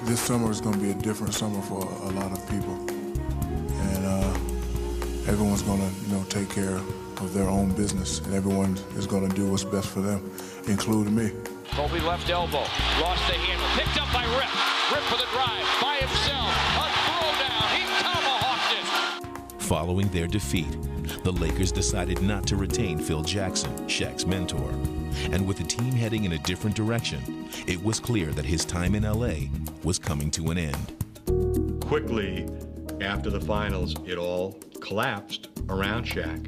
This summer is going to be a different summer for a lot of people, and everyone's going to, take care of their own business, and everyone is going to do what's best for them, including me. Kobe left elbow, lost the handle, picked up by Rip. Rip for the drive, by himself, a throwdown, he tomahawked it. Following their defeat, the Lakers decided not to retain Phil Jackson, Shaq's mentor. And with the team heading in a different direction, it was clear that his time in LA was coming to an end. Quickly, after the finals, it all collapsed around Shaq.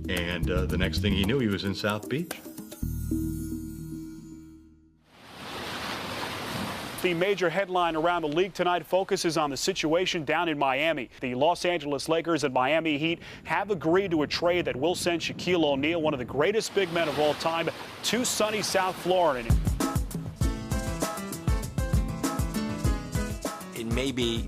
And the next thing he knew, he was in South Beach. The major headline around the league tonight focuses on the situation down in Miami. The Los Angeles Lakers and Miami Heat have agreed to a trade that will send Shaquille O'Neal, one of the greatest big men of all time, to sunny South Florida. It may be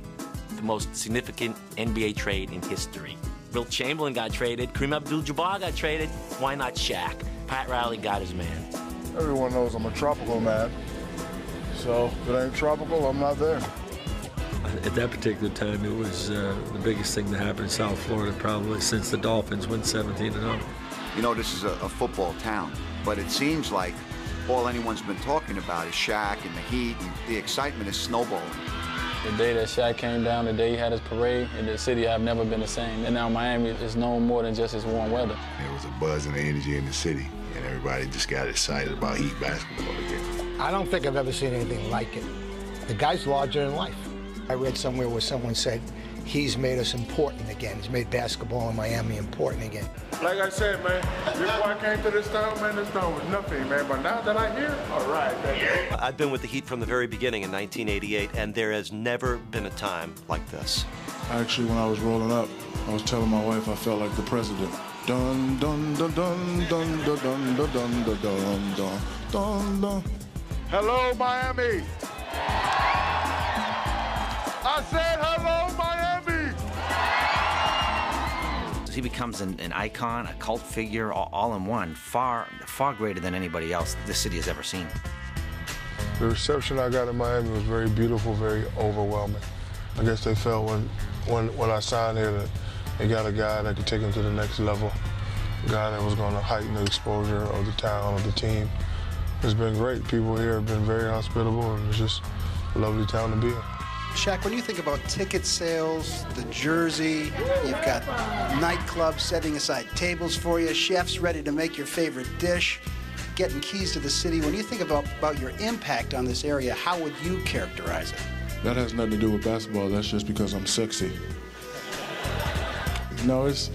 the most significant NBA trade in history. Wilt Chamberlain got traded. Kareem Abdul-Jabbar got traded. Why not Shaq? Pat Riley got his man. Everyone knows I'm a tropical man. So if it ain't tropical, I'm not there. At that particular time, it was the biggest thing to happen in South Florida probably since the Dolphins went 17-0. You know, this is a football town, but it seems like all anyone's been talking about is Shaq and the Heat, and the excitement is snowballing. The day that Shaq came down, the day he had his parade, in the city have never been the same. And now Miami is known more than just its warm weather. There was a buzz and energy in the city, and everybody just got excited about Heat basketball again. I don't think I've ever seen anything like it. The guy's larger than life. I read somewhere where someone said, he's made us important again. He's made basketball in Miami important again. Like I said, man, before I came to this town, man, this town was nothing, man. But now that I'm here, all right. I've been with the Heat from the very beginning in 1988, and there has never been a time like this. Actually, when I was rolling up, I was telling my wife I felt like the president. Dun, dun, dun, dun, dun, dun, dun, dun, dun, dun, dun, dun, dun. Hello, Miami. I said hello, Miami. He becomes an icon, a cult figure, all in one, far greater than anybody else this city has ever seen. The reception I got in Miami was very beautiful, very overwhelming. I guess they felt when I signed here that they got a guy that could take them to the next level, a guy that was going to heighten the exposure of the town, of the team. It's been great. People here have been very hospitable, and it's just a lovely town to be in. Shaq, when you think about ticket sales, the jersey, you've got nightclubs setting aside tables for you, chefs ready to make your favorite dish, getting keys to the city. When you think about your impact on this area, how would you characterize it? That has nothing to do with basketball. That's just because I'm sexy. No, it's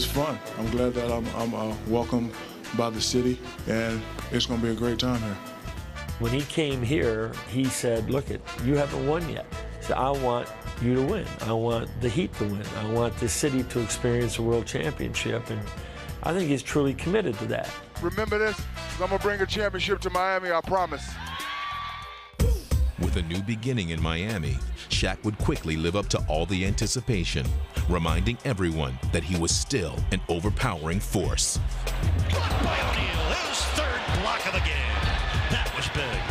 fun. I'm glad that I'm welcome by the city, and it's going to be a great time here. When he came here, he said, look, you haven't won yet. He said, I want you to win. I want the Heat to win. I want the city to experience a world championship, and I think he's truly committed to that. Remember this? I'm going to bring a championship to Miami, I promise. With a new beginning in Miami, Shaq would quickly live up to all the anticipation, reminding everyone that he was still an overpowering force. Blocked by O'Neal, his third block of the game. That was big.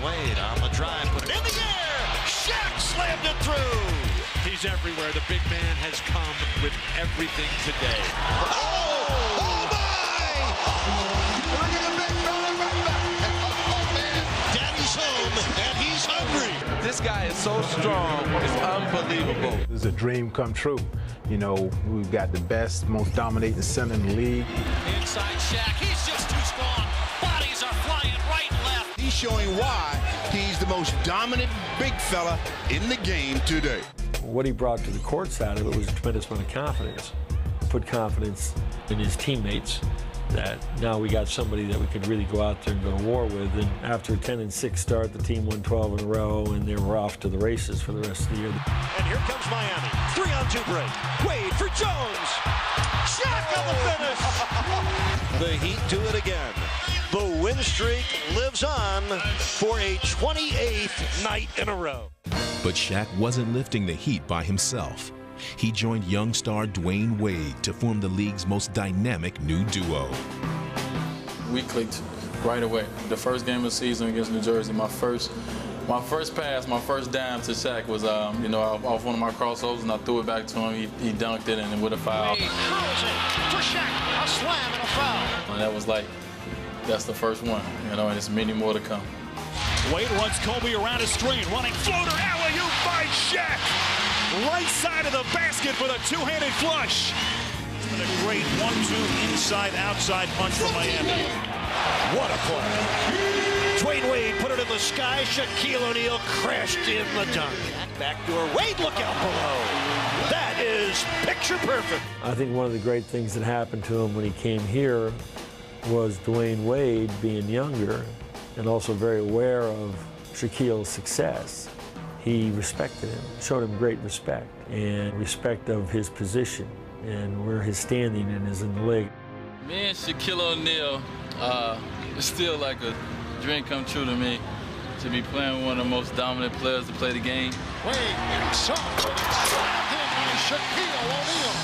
Wade on the drive, put it in the air. Shaq slammed it through. He's everywhere. The big man has come with everything today. Oh my! Look at the big fella right back. Oh man, Daddy's home and he's hungry. This guy is so strong, it's unbelievable. It's a dream come true. You know, we've got the best, most dominating center in the league. Inside Shaq, he's just too strong. Bodies are flying right and left. He's showing why he's the most dominant big fella in the game today. What he brought to the court side of it was a tremendous amount of confidence. Put confidence in his teammates that now we got somebody that we could really go out there and go to war with. And after a 10-6 start, the team won 12 in a row, and they were off to the races for the rest of the year. And here comes Miami. 3-on-2 break. Wade for Jones. Shaq on the finish. The Heat do it again. The win streak lives on for a 28th night in a row. But Shaq wasn't lifting the Heat by himself. he joined young star Dwayne Wade to form the league's most dynamic new duo. We clicked right away. The first game of the season against New Jersey, my first pass, my first dime to Shaq was, off one of my crossovers, and I threw it back to him. He dunked it, and with a foul. Wade curls it for Shaq, a slam and a foul. And that was that's the first one, and there's many more to come. Wade runs Kobe around his screen, running floater, alley-oop by Shaq. Right side of the basket with a two-handed flush. It's been a great 1-2 inside-outside punch from Miami. What a play. Dwayne Wade put it in the sky. Shaquille O'Neal crashed in the dunk. Backdoor Wade, look out below. That is picture perfect. I think one of the great things that happened to him when he came here was Dwayne Wade being younger and also very aware of Shaquille's success. He respected him, showed him great respect and respect of his position and where his standing is in the league. Me and Shaquille O'Neal, it's still like a dream come true to me to be playing with one of the most dominant players to play the game. Wade inside, slapped in by Shaquille O'Neal.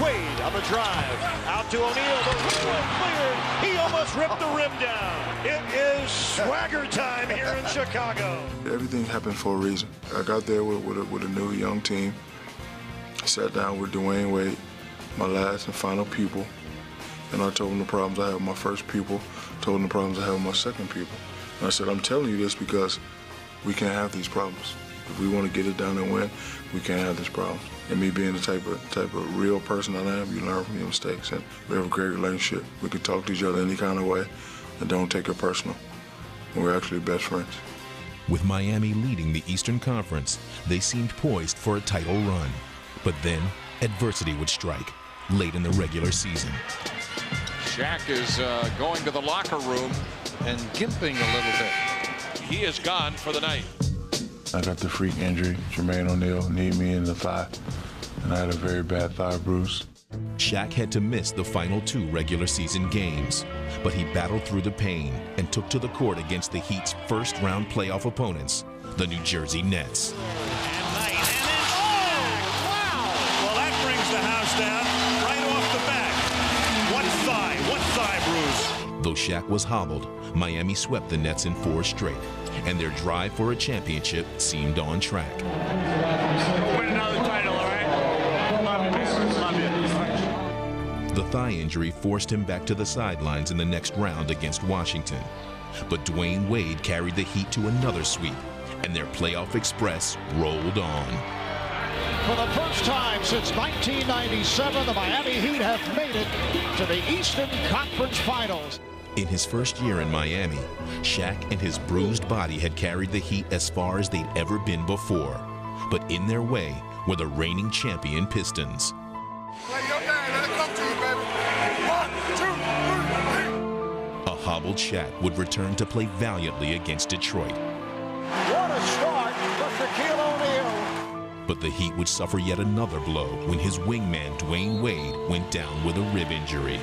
Wade on the drive, out to O'Neal, the rim cleared. He almost ripped the rim down. It is swagger time here in Chicago. Everything happened for a reason. I got there with a new young team, sat down with Dwayne Wade, my last and final pupil, and I told him the problems I had with my first pupil, told him the problems I had with my second pupil. And I said, I'm telling you this because we can't have these problems. If we want to get it done and win, we can't have this problem. And me being the type of real person that I am, you learn from your mistakes. And we have a great relationship. We can talk to each other any kind of way and don't take it personal. And we're actually best friends. With Miami leading the Eastern Conference, they seemed poised for a title run. But then, adversity would strike late in the regular season. Shaq is going to the locker room and gimping a little bit. He is gone for the night. I got the freak injury. Jermaine O'Neal kneed me in the thigh, and I had a very bad thigh bruise. Shaq had to miss the final 2 regular season games, but he battled through the pain and took to the court against the Heat's first-round playoff opponents, the New Jersey Nets. Wow! Well, that brings the house down right off the back. What thigh bruise. Though Shaq was hobbled, Miami swept the Nets in 4 straight, and their drive for a championship seemed on track. Win another title, all right? The thigh injury forced him back to the sidelines in the next round against Washington. But Dwayne Wade carried the Heat to another sweep, and their playoff express rolled on. For the first time since 1997, the Miami Heat have made it to the Eastern Conference Finals. In his first year in Miami, Shaq and his bruised body had carried the Heat as far as they'd ever been before. But in their way were the reigning champion Pistons. A hobbled Shaq would return to play valiantly against Detroit. What a start for Shaquille O'Neal. But the Heat would suffer yet another blow when his wingman Dwayne Wade went down with a rib injury.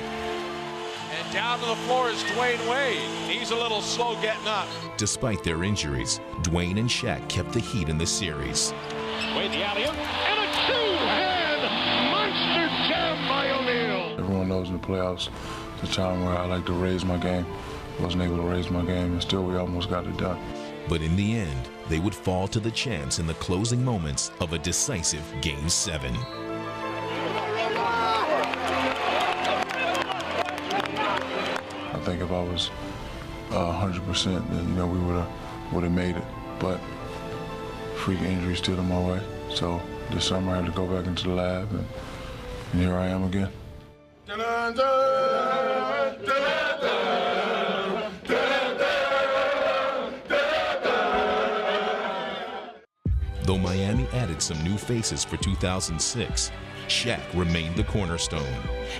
And down to the floor is Dwayne Wade. He's a little slow getting up. Despite their injuries, Dwayne and Shaq kept the Heat in the series. Wade the alley-oop, and a two-hand monster jam by O'Neal. Everyone knows in the playoffs, it's a time where I like to raise my game. Wasn't able to raise my game, and still we almost got it done. But in the end, they would fall to the champs in the closing moments of a decisive Game 7. I think if I was 100%, then we would have made it. But freak injury stood in my way. So this summer I had to go back into the lab, and here I am again. Though Miami added some new faces for 2006, Shaq remained the cornerstone.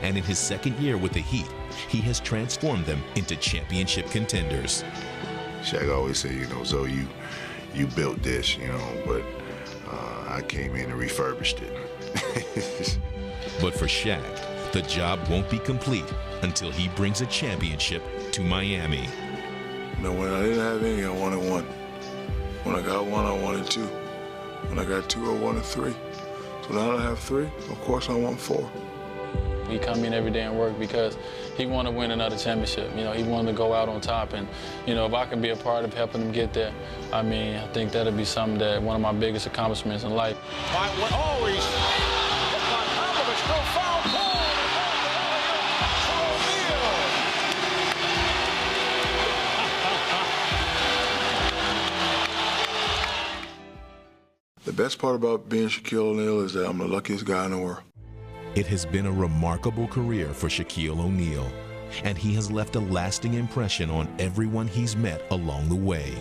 And in his second year with the Heat, he has transformed them into championship contenders. Shaq always said, so you built this, but I came in and refurbished it. But for Shaq, the job won't be complete until he brings a championship to Miami. When I didn't have any, I wanted one. When I got one, I wanted two. When I got two, I wanted three. So now that I have 3, of course I want 4. He come in every day and work because he want to win another championship. You know, he wanted to go out on top, and you know, if I can be a part of helping him get there, I mean, I think that'll be something that one of my biggest accomplishments in life. Oh, he's on top of it, still foul pole. The best part about being Shaquille O'Neal is that I'm the luckiest guy in the world. It has been a remarkable career for Shaquille O'Neal, and he has left a lasting impression on everyone he's met along the way.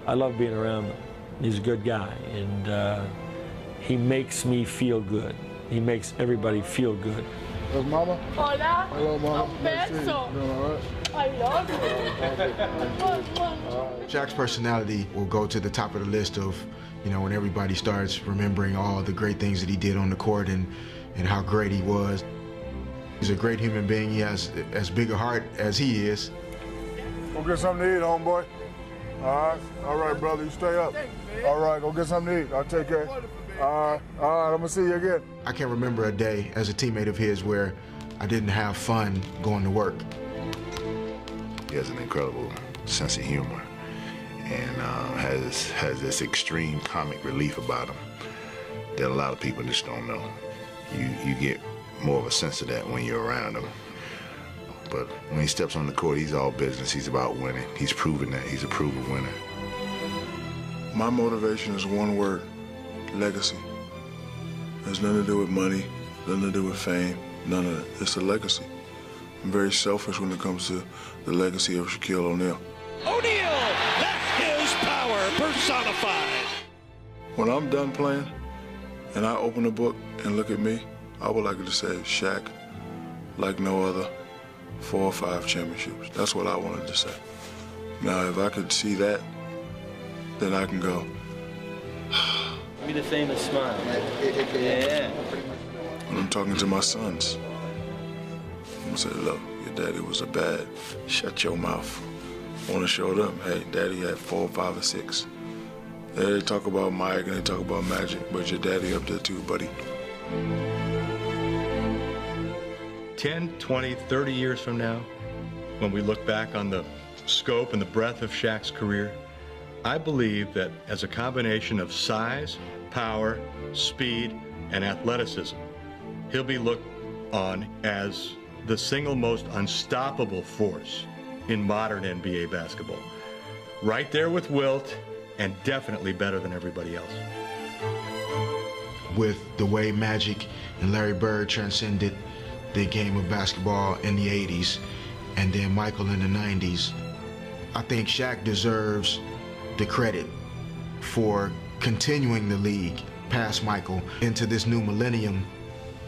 I love being around him. He's a good guy, and he makes me feel good. He makes everybody feel good. That's Mama. Hola. Hello, Mama. Un beso. Doing all right? I love you. Shaq's personality will go to the top of the list of, you know, when everybody starts remembering all the great things that he did on the court and how great he was. He's a great human being. He has as big a heart as he is. Go get something to eat, homeboy. All right, brother, you stay up. All right, go get something to eat. I'll take care. All right, I'm gonna see you again. I can't remember a day as a teammate of his where I didn't have fun going to work. He has an incredible sense of humor and has this extreme comic relief about him that a lot of people just don't know. You get more of a sense of that when you're around him. But when he steps on the court, he's all business. He's about winning. He's proven that. He's a proven winner. My motivation is one word: legacy. It has nothing to do with money, nothing to do with fame, none of that. It's a legacy. I'm very selfish when it comes to the legacy of Shaquille O'Neal. O'Neal, that's his power personified. When I'm done playing and I open the book and look at me, I would like it to say, Shaq, like no other, 4 or 5 championships. That's what I wanted to say. Now, if I could see that, then I can go. Be the famous smile. Yeah. When I'm talking to my sons, I'm gonna say, look, your daddy was a bad, shut your mouth. I wanna show them, hey, daddy had 4, 5, or 6. They talk about Mike and they talk about Magic, but your daddy up there too, buddy. 10, 20, 30 years from now, when we look back on the scope and the breadth of Shaq's career, I believe that as a combination of size, power, speed, and athleticism, he'll be looked on as the single most unstoppable force in modern NBA basketball. Right there with Wilt, and definitely better than everybody else. With the way Magic and Larry Bird transcended the game of basketball in the 80s and then Michael in the 90s, I think Shaq deserves the credit for continuing the league past Michael into this new millennium.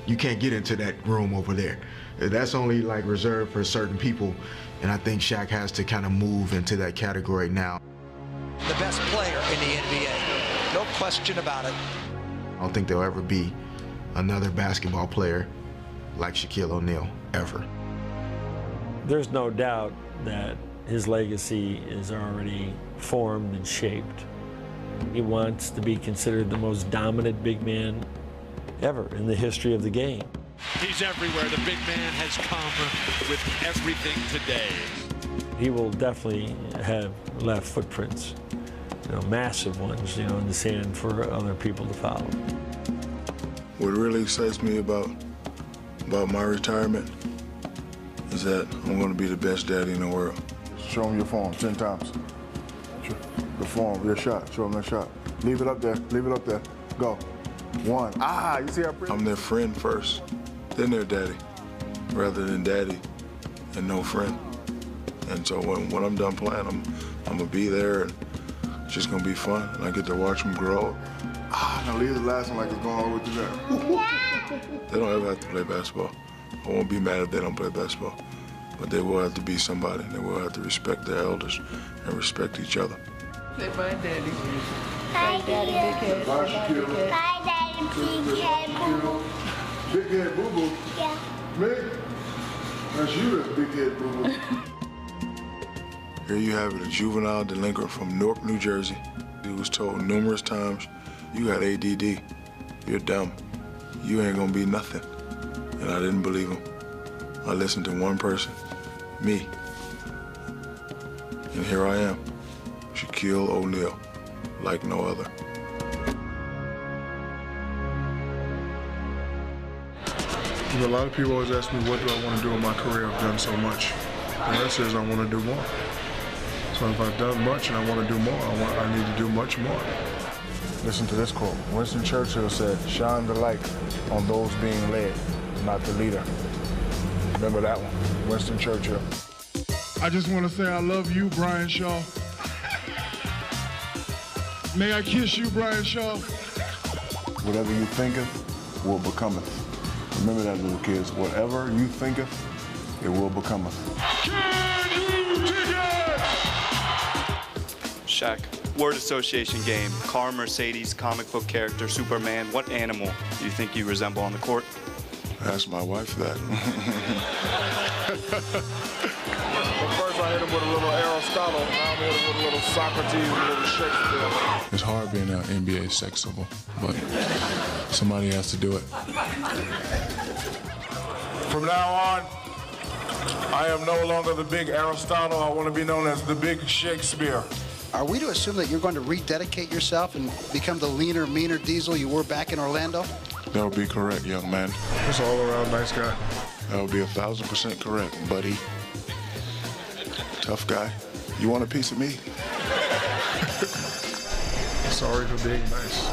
You can't get into that room over there. That's only like reserved for certain people, and I think Shaq has to kind of move into that category now. The best player in the NBA, no question about it. I don't think there'll ever be another basketball player like Shaquille O'Neal, ever. There's no doubt that his legacy is already formed and shaped. He wants to be considered the most dominant big man ever in the history of the game. He's everywhere. The big man has come with everything today. He will definitely have left footprints, you know, massive ones, you know, in the sand for other people to follow. What really excites me about my retirement is that I'm going to be the best daddy in the world. Show him your form 10 times. The form, your shot. Show him that shot. Leave it up there. Leave it up there. Go. 1. You see how pretty? I'm their friend first, then their daddy, rather than daddy and no friend. And so when I'm done playing, I'm gonna be there, and it's just gonna be fun. And I get to watch them grow. Now leave the last one like it's going all the way to there. They don't ever have to play basketball. I won't be mad if they don't play basketball. But they will have to be somebody. They will have to respect their elders and respect each other. Say bye, Daddy. Bye, Daddy, big head. Bye, Daddy, big head, boo-boo. Big head, boo-boo? Yeah. Me? That's you, that's big head, boo-boo. Here you have it, a juvenile delinquent from Newark, New Jersey. He was told numerous times, you got ADD. you're dumb. You ain't gonna be nothing. And I didn't believe him. I listened to one person, me. And here I am, Shaquille O'Neal, like no other. A lot of people always ask me, what do I want to do in my career? I've done so much. The answer is I want to do more. So if I've done much and I want to do more, I need to do much more. Listen to this quote. Winston Churchill said, "Shine the light on those being led, not the leader." Remember that one, Winston Churchill. I just want to say I love you, Brian Shaw. May I kiss you, Brian Shaw? Whatever you thinketh will becometh. Remember that, little kids. Whatever you thinketh, it will becometh. Shaq, word association game. Car, Mercedes, comic book character, Superman. What animal do you think you resemble on the court? Ask my wife that. First I hit him with a little Aristotle, now I'm hitting him with a little Socrates, a little Shakespeare. It's hard being an NBA sex symbol, but somebody has to do it. From now on, I am no longer the big Aristotle. I want to be known as the big Shakespeare. Are we to assume that you're going to rededicate yourself and become the leaner, meaner Diesel you were back in Orlando? That would be correct, young man. Just all around nice guy. That would be 1,000% correct, buddy. Tough guy. You want a piece of me? Sorry for being nice.